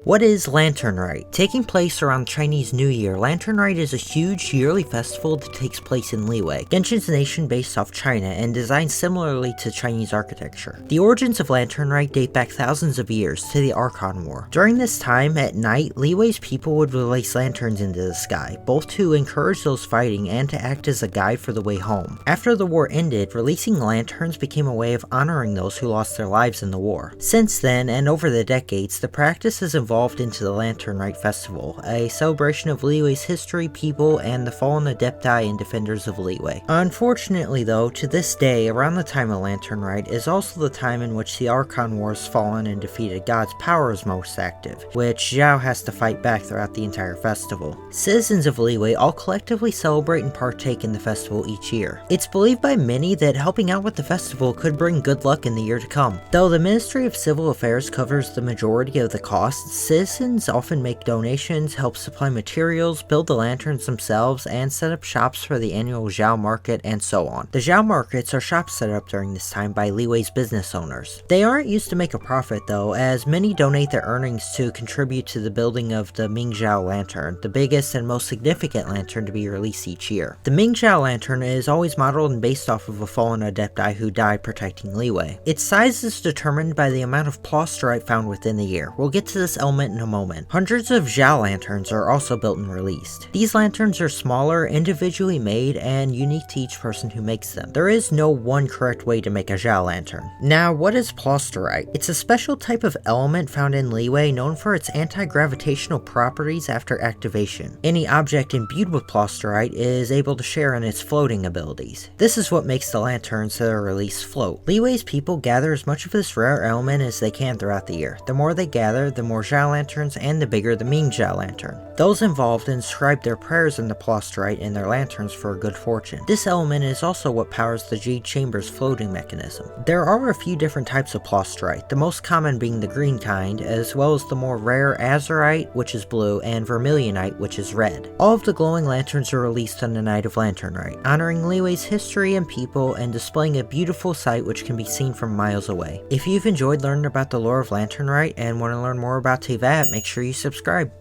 What is Lantern Rite? Taking place around Chinese New Year, Lantern Rite is a huge yearly festival that takes place in Liyue, Genshin's nation based off China and designed similarly to Chinese architecture. The origins of Lantern Rite date back thousands of years to the Archon War. During this time, at night, Liyue's people would release lanterns into the sky, both to encourage those fighting and to act as a guide for the way home. After the war ended, releasing lanterns became a way of honoring those who lost their lives in the war. Since then, and over the decades, the practice has evolved into the Lantern Rite Festival, a celebration of Liyue's history, people, and the fallen adepti and defenders of Liyue. Unfortunately though, to this day, around the time of Lantern Rite is also the time in which the Archon War's fallen and defeated god's power is most active, which Zhao has to fight back throughout the entire festival. Citizens of Liyue all collectively celebrate and partake in the festival each year. It's believed by many that helping out with the festival could bring good luck in the year to come. Though the Ministry of Civil Affairs covers the majority of the costs, citizens often make donations, help supply materials, build the lanterns themselves, and set up shops for the annual Zhao Market and so on. The Zhao Markets are shops set up during this time by Liyue's business owners. They aren't used to make a profit though, as many donate their earnings to contribute to the building of the Mingzhao Lantern, the biggest and most significant lantern to be released each year. The Mingzhao Lantern is always modeled and based off of a fallen adepti who died protecting Liyue. Its size is determined by the amount of plasterite found within the year. We'll get to this element in a moment. Hundreds of Zhao lanterns are also built and released. These lanterns are smaller, individually made, and unique to each person who makes them. There is no one correct way to make a Zhao lantern. Now, what is plasterite? It's a special type of element found in Liyue known for its anti-gravitational properties after activation. Any object imbued with plasterite is able to share in its floating abilities. This is what makes the lanterns that are released float. Liyue's people gather as much of this rare element as they can throughout the year. The more they gather, the more Zhao lanterns and the bigger the Mingzhao lantern. Those involved inscribe their prayers in the plasterite in their lanterns for good fortune. This element is also what powers the Jade Chamber's floating mechanism. There are a few different types of plasterite, the most common being the green kind, as well as the more rare azurite, which is blue, and vermilionite, which is red. All of the glowing lanterns are released on the night of Lantern Rite, honoring Liyue's history and people and displaying a beautiful sight which can be seen from miles away. If you've enjoyed learning about the lore of Lantern Rite and want to learn more about Teyvat, make sure you subscribe.